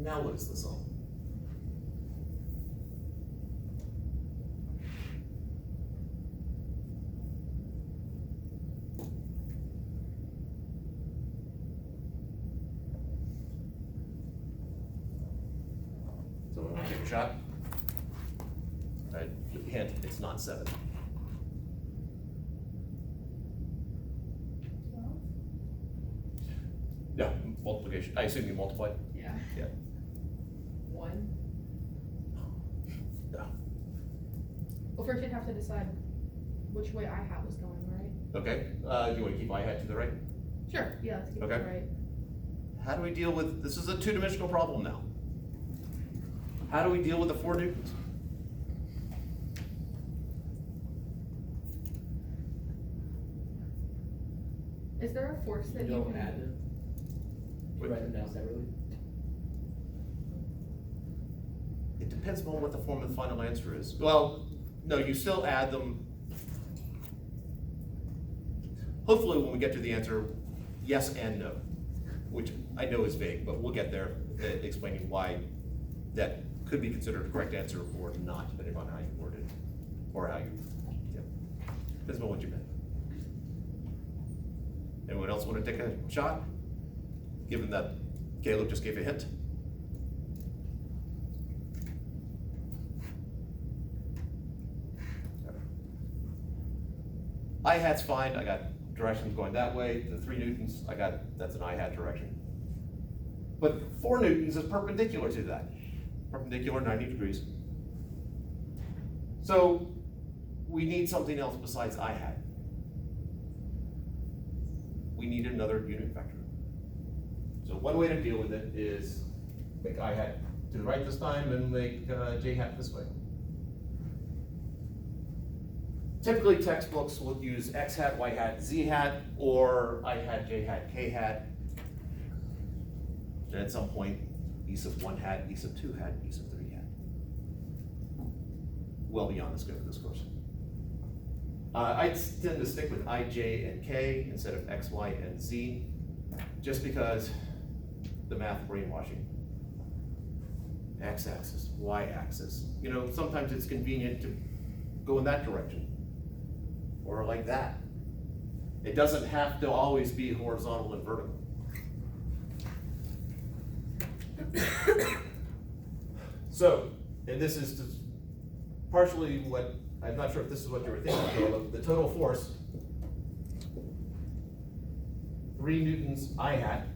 Now what is this all? So we want to take a shot. All right, hint, it's not 7. Yeah, multiplication. I assume you multiplied? Yeah. Yeah. 1. Yeah. Well, first you'd have to decide which way I hat was going, right? Okay, you want to keep I hat to the right? Sure. Yeah, let's keep Okay. it right. How do we deal with, this is a 2-dimensional problem now. How do we deal with the 4 newtons? Is there a force that You you don't can add them? You write them down separately? It depends on what the form of the final answer is. Well, no, you still add them. Hopefully when we get to the answer, yes and no, which I know is vague, but we'll get there, explaining why that could be considered a correct answer or not, depending on how you word it, or how you, yeah. Depends on what you meant. Anyone else want to take a shot? Given that Caleb just gave a hint. I hat's fine, I got directions going that way, the 3 newtons, that's an I hat direction. But 4 newtons is perpendicular to that, perpendicular 90 degrees. So we need something else besides I hat. We need another unit vector. So one way to deal with it is make I hat to the right this time and make J hat this way. Typically textbooks will use X hat, Y hat, Z hat, or I hat, J hat, K hat. And at some point, E sub 1 hat, E sub 2 hat, E sub 3 hat. Well beyond the scope of this course. I tend to stick with I, J, and K instead of X, Y, and Z, just because the math brainwashing. X-axis, Y-axis. You know, sometimes it's convenient to go in that direction, or like that. It doesn't have to always be horizontal and vertical. So, and this is partially what, I'm not sure if this is what you were thinking, Caleb, the total force, 3 newtons I hat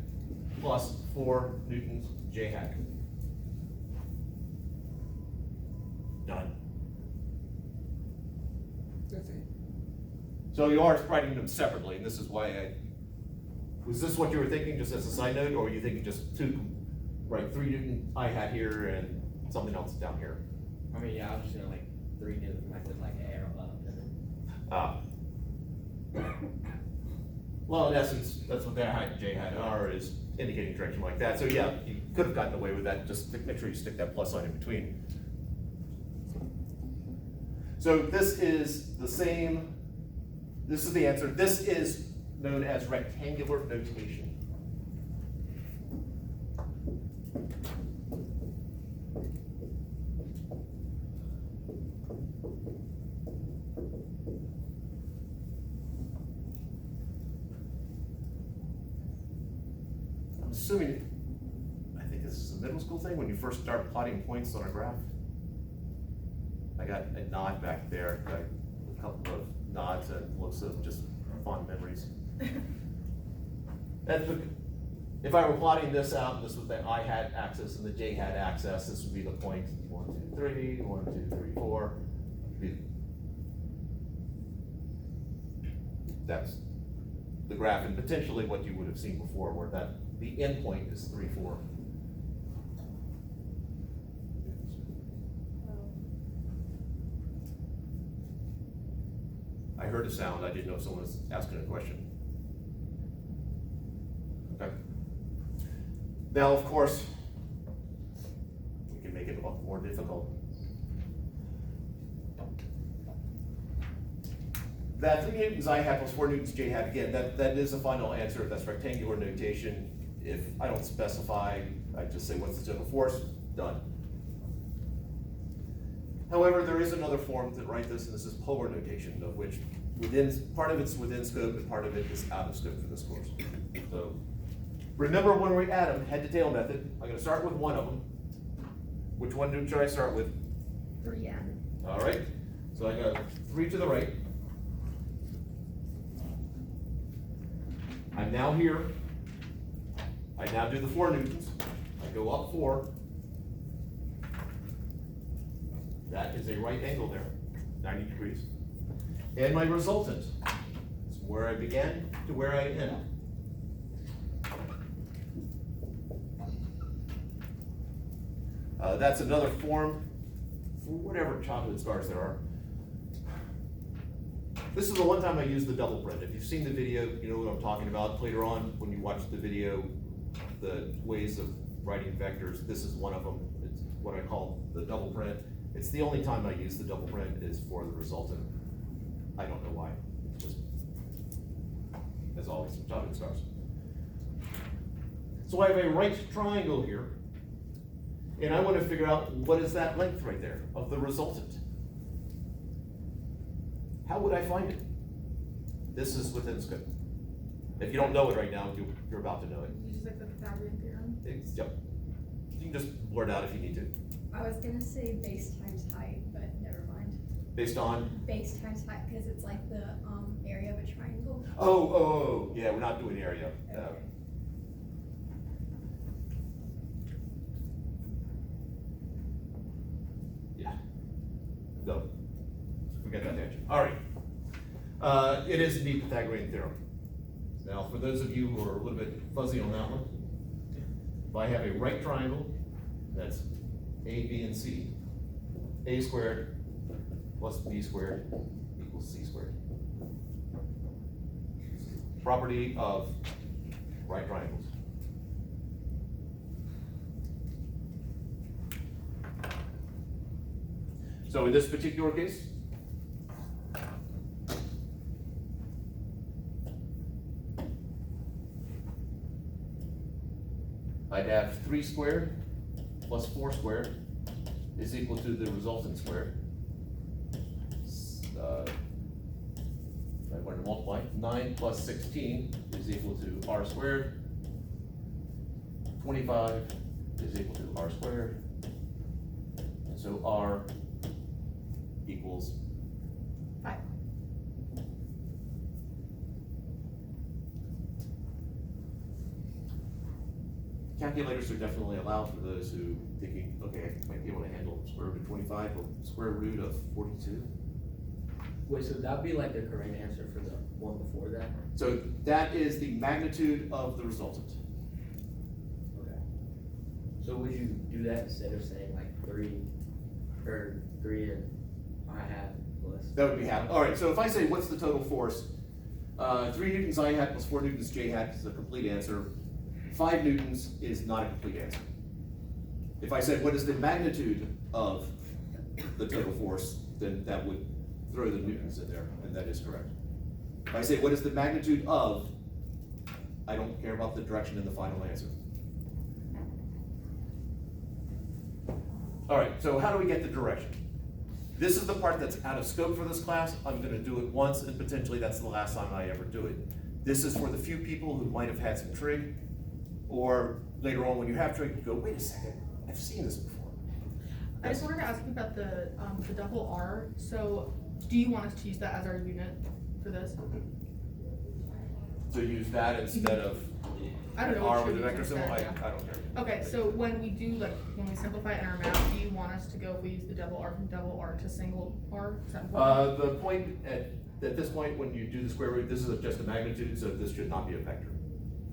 plus 4 newtons J hat. Done. That's it. So you are writing them separately, and this is why was this what you were thinking, just as a side note, or were you thinking just 2, right, 3 newton I hat here and something else down here? I mean, yeah, I was just gonna like 3 newtons, I did like an arrow up and then. Well, in essence, that's what that hat and J hat are, is indicating direction like that. So yeah, you could have gotten away with that, just make sure you stick that plus sign in between. So this is the same, this is the answer. This is known as rectangular notation. I'm assuming, I think this is a middle school thing, when you first start plotting points on a graph. I got a nod back there, got a couple of nods and looks of just fond memories. If I were plotting this out, this was the I hat axis and the J hat axis, this would be the point 1, 2, 3, 1, 2, 3, 4. That's the graph, and potentially what you would have seen before, where that the end point is 3, 4. I heard a sound, I didn't know if someone was asking a question. Okay. Now, of course, we can make it a lot more difficult. That 3 newtons I hat plus 4 newtons J hat, again, that is the final answer. That's rectangular notation. If I don't specify, I just say what's the total force, done. However, there is another form to write this, and this is polar notation, of which part of it's within scope and part of it is out of scope for this course. So remember when we add them, head to tail method, I'm gonna start with one of them. Which one should I start with? 3n. All right, so I got 3 to the right. I'm now here. I now do the 4 newtons. I go up 4. That is a right angle there, 90 degrees. And my resultant is where I began to where I end. That's another form for whatever childhood scars there are. This is the one time I use the double print. If you've seen the video, you know what I'm talking about. Later on, when you watch the video, the ways of writing vectors, this is one of them. It's what I call the double print. It's the only time I use the double print is for the resultant. I don't know why. It's just, as always, childhood scars. So I have a right triangle here, and I want to figure out what is that length right there of the resultant. How would I find it? This is within scope. If you don't know it right now, you're about to know it. Uses like the Pythagorean theorem. Yep. You can just blurt out if you need to. I was gonna say base times height, but never mind. Based on? Base times height, because it's like the area of a triangle. Oh, yeah, we're not doing area. Okay. Yeah. No. Forget that tangent. All right. It is indeed Pythagorean theorem. Now, for those of you who are a little bit fuzzy on that one, if I have a right triangle, that's A, B, and C, A squared plus B squared equals C squared. Property of right triangles. So in this particular case, I'd have 3 squared plus 4 squared is equal to the resultant squared. I want to multiply. 9 plus 16 is equal to r squared. 25 is equal to r squared. And so r equals 5. Calculators are definitely allowed for those who thinking, okay, I might be able to handle square root of 25 or square root of 42. Wait, so that'd be like the correct answer for the one before that? So that is the magnitude of the resultant. Okay. So would you do that instead of saying like 3 and I hat plus? That would be half. All right, so if I say what's the total force, 3 newtons I hat plus 4 newtons J hat is a complete answer. 5 newtons is not a complete answer. If I said what is the magnitude of the total force, then that would throw the newtons in there, and that is correct. If I say what is the magnitude of, I don't care about the direction in the final answer. All right, so how do we get the direction? This is the part that's out of scope for this class. I'm gonna do it once, and potentially that's the last time I ever do it. This is for the few people who might have had some trig, or later on when you have trig, you go, wait a second, I've seen this before. I just wanted to ask you about the double R. So do you want us to use that as our unit for this? So use that instead of I don't know. R what with should the we use vector symbol, instead, yeah. I don't care. Okay, so when we do, like, when we simplify it in our math, do you want us to go, if we use the double R from double R to single R? Is that important? The point, at this point, when you do the square root, this is just a magnitude, so this should not be a vector.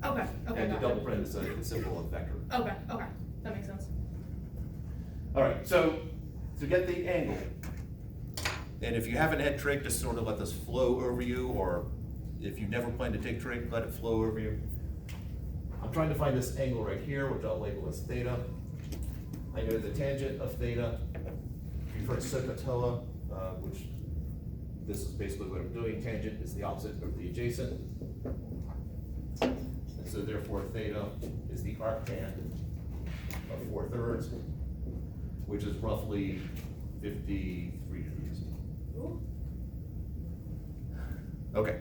Okay, okay, And the gotcha. double print is a symbol of vector. Okay, okay, that makes sense. All right, so to get the angle, and if you haven't had trig, just sort of let this flow over you, or if you never plan to take trig, let it flow over you. I'm trying to find this angle right here, which I'll label as theta. I know the tangent of theta. If you've heard SOHCAHTOA, which this is basically what I'm doing. Tangent is the opposite of the adjacent. And so therefore theta is the arctan of 4/3, which is roughly 53 degrees. Okay,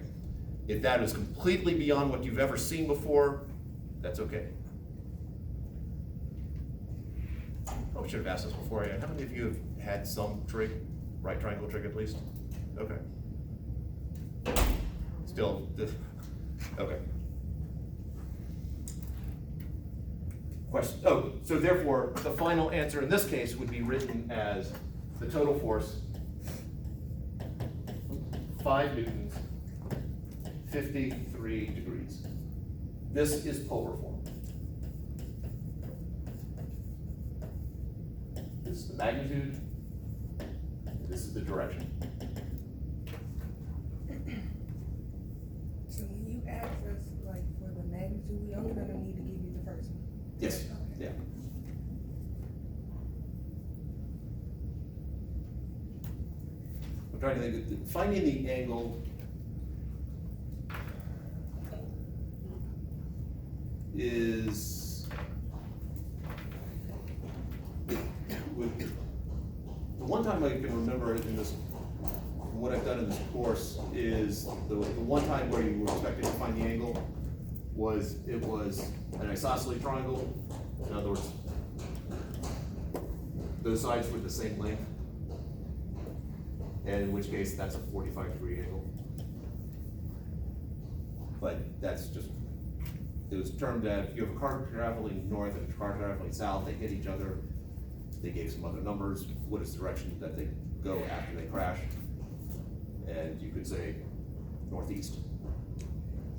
if that is completely beyond what you've ever seen before, that's okay. Probably should have asked this before. How many of you have had some trig, right triangle trig at least? Okay. Still, okay. Question, oh, so therefore, the final answer in this case would be written as the total force, 5 newtons, 53 degrees. This is polar form. This is the magnitude, and this is the direction. So when you ask us, like, for the magnitude, we only gonna need to give you the first one. Yes, yeah. I'm trying to think, finding the angle is, the one time I can remember in this, what I've done in this course is, the one time where you were expected to find the angle was, it was an isosceles triangle. In other words, those sides were the same length, and in which case that's a 45-degree angle. But that's just, it was termed that if you have a car traveling north and a car traveling south, they hit each other. They gave some other numbers, what is the direction that they go after they crash. And you could say northeast,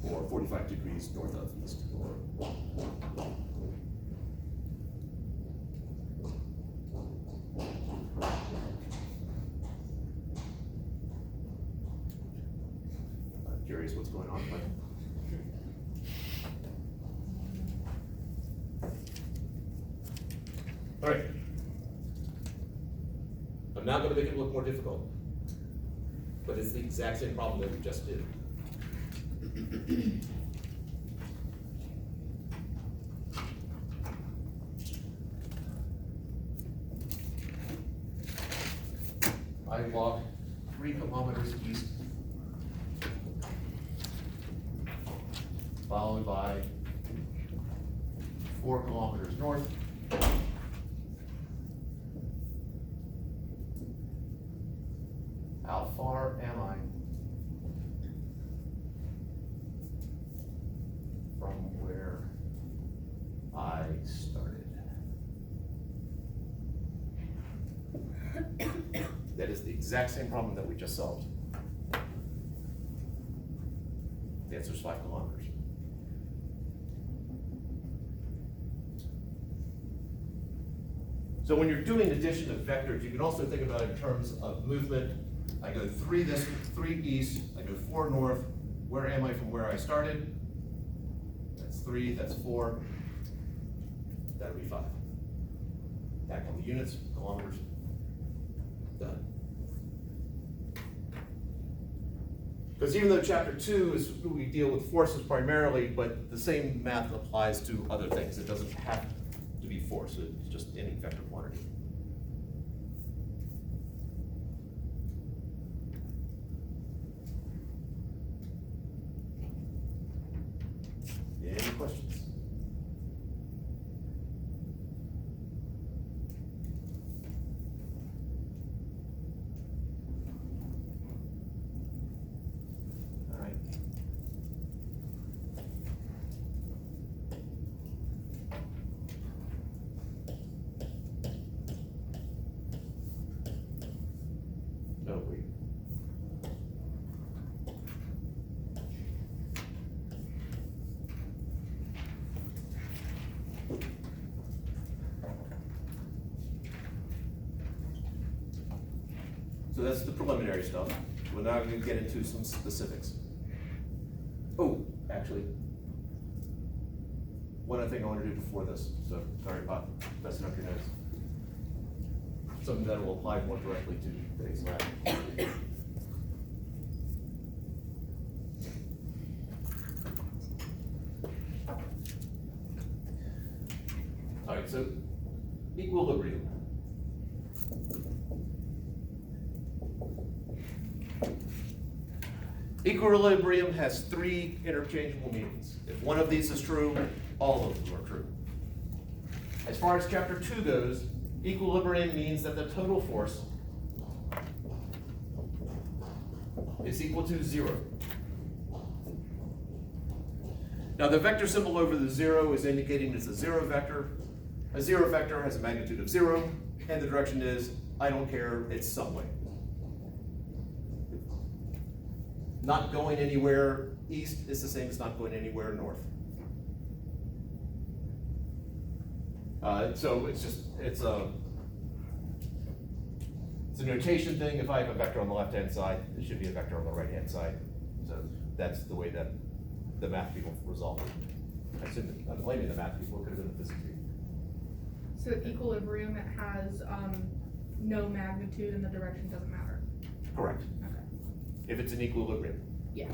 or 45 degrees north of east, or I'm curious what's going on, but all right. I'm not gonna make it look more difficult, but it's the exact same problem that we just did. I walk 3 kilometers east, followed by 4 kilometers north. How far am I from where I started? That is the exact same problem that we just solved. The answer is 5 kilometers. So when you're doing addition of vectors, you can also think about it in terms of movement. I go 3 east, I go 4 north. Where am I from where I started? That's 3, that's 4. That would be 5. Back on the units, kilometers. Done. Because even though chapter 2 is, we deal with forces primarily, but the same math applies to other things. It doesn't have to be force, it's just any vector quantity. Any questions? All right. No, wait. So that's the preliminary stuff. We're now going to get into some specifics. Oh, actually, one other thing I want to do before this, so sorry about messing up your notes. Something that will apply more directly to today's lab. right, so equilibrium. Equilibrium has three interchangeable meanings. If one of these is true, all of them are true. As far as chapter 2 goes, equilibrium means that the total force is equal to 0. Now the vector symbol over the 0 is indicating it's a 0 vector. A 0 vector has a magnitude of 0, and the direction is, I don't care, it's some way. Not going anywhere east is the same as not going anywhere north. So it's a notation thing. If I have a vector on the left-hand side, it should be a vector on the right-hand side. So that's the way that the math people resolve it. I assume I'm blaming the math people, it could have been the physics people. So equilibrium, it has, no magnitude and the direction doesn't matter. Correct. Okay. If it's an equilibrium. Yeah.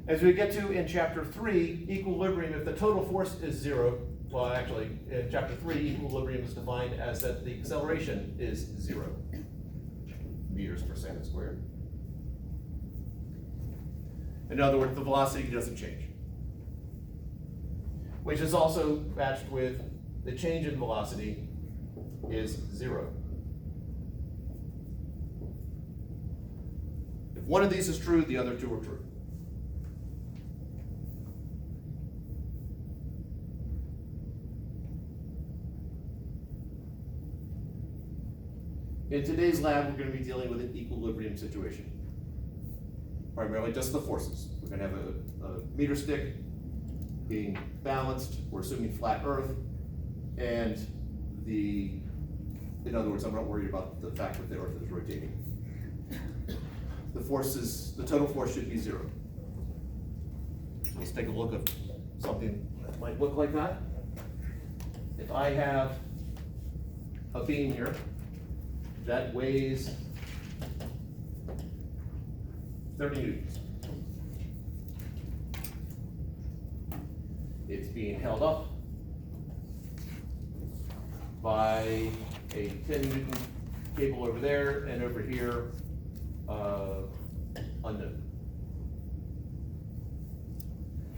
As we get to in chapter 3, equilibrium, if the total force is 0, well, actually, in chapter 3, equilibrium is defined as that the acceleration is 0 meters per second squared. In other words, the velocity doesn't change, which is also matched with the change in velocity is 0. If one of these is true, the other two are true. In today's lab, we're going to be dealing with an equilibrium situation. Primarily just the forces. We're going to have a meter stick being balanced, we're assuming flat Earth, and in other words, I'm not worried about the fact that the Earth is rotating. The total force should be 0. Let's take a look at something that might look like that. If I have a beam here that weighs 30 newtons. It's being held up by a 10 Newton cable over there, and over here, unknown.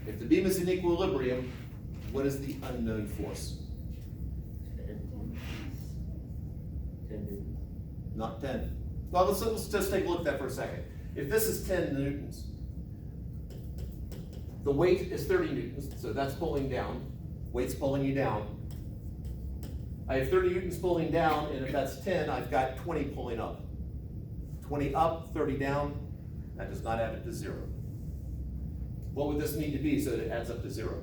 If the beam is in equilibrium, what is the unknown force? 10 Newton. Not 10. Well, let's just take a look at that for a second. If this is 10 newtons, the weight is 30 newtons, so that's pulling down. Weight's pulling you down. I have 30 newtons pulling down, and if that's 10, I've got 20 pulling up. 20 up, 30 down, that does not add up to 0. What would this need to be so that it adds up to 0?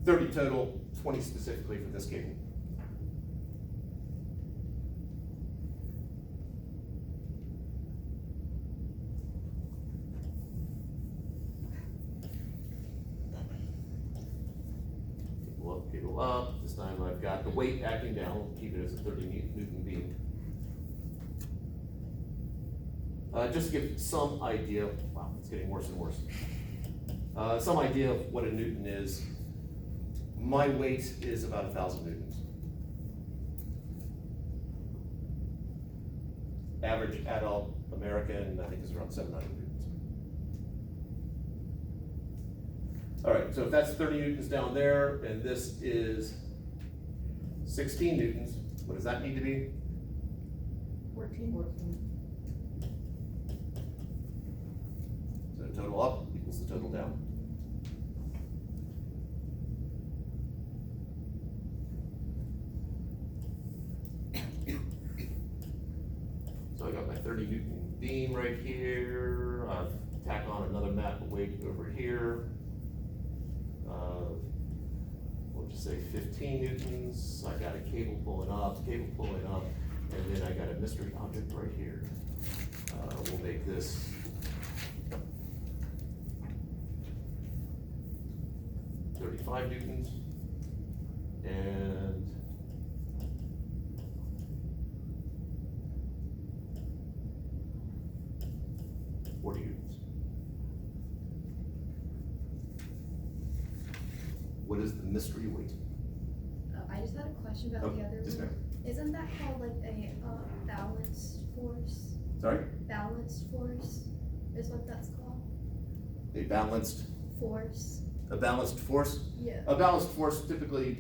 30 total, 20 specifically for this cable. Cable up, this time I've got the weight acting down, we'll keep it as a 30 Newton beam. Just to give some idea, wow, it's getting worse and worse. Some idea of what a Newton is. My weight is about 1,000 newtons. Average adult American, I think, is around 700 newtons. All right, so if that's 30 newtons down there, and this is 16 newtons, what does that need to be? 14. So the total up equals the total down. So I got my 30 Newton beam right here. I've tacked on another map of weight over here. We'll just say 15 newtons. I got a cable pulling up, and then I got a mystery object right here. We'll make this 35 newtons, and newtons. what is the mystery weight? I just had a question about the Oh, other yes, one. ma'am. Isn't that called like a, balanced force? Sorry? Balanced force is what that's called? A balanced Force? force? Yeah. A balanced force typically,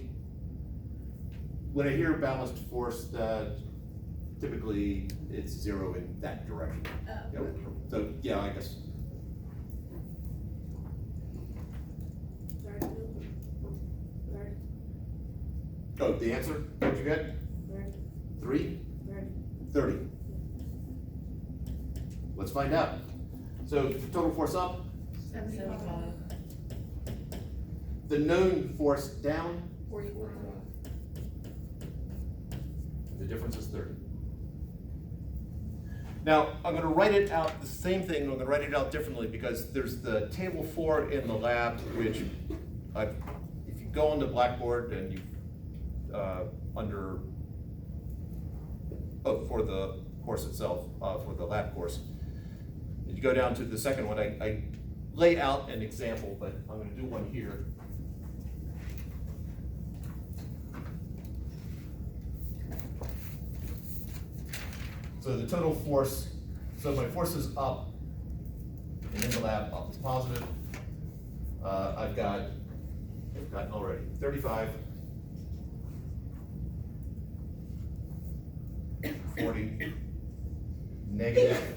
when I hear balanced force, that typically it's zero in that direction. Yep. So, yeah, I guess. Oh, the answer, what'd you get? 3? 30. Let's find out. So total force up, 75. the known force down, 45. the difference is 30. Now, I'm gonna write it out, the same thing, I'm gonna write it out differently because there's the table 4 in the lab, which if you go on the Blackboard and you, for the course itself, for the lab course, and you go down to the second one, I lay out an example, but I'm gonna do one here. So the total force, so my force is up, and in the lab, up is positive. I've gotten already 35, 40, negative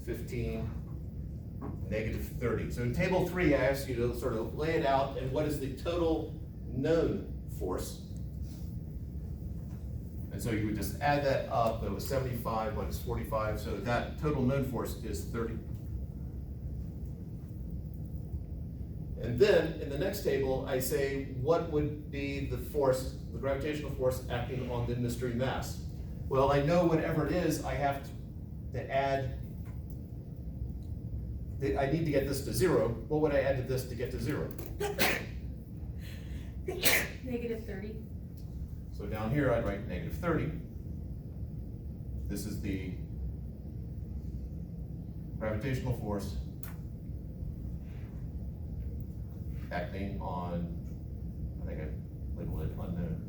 15, negative 30. So in table 3, I asked you to sort of lay it out, and what is the total known force? And so you would just add that up. It was 75 minus 45, so that total known force is 30. And then in the next table, I say, what would be the force, the gravitational force acting on the mystery mass? Well, I know whatever it is, I have to add, I need to get this to 0. What would I add to this to get to 0? Negative 30. So down here, I'd write negative 30. This is the gravitational force acting on, I think I labeled it unknown.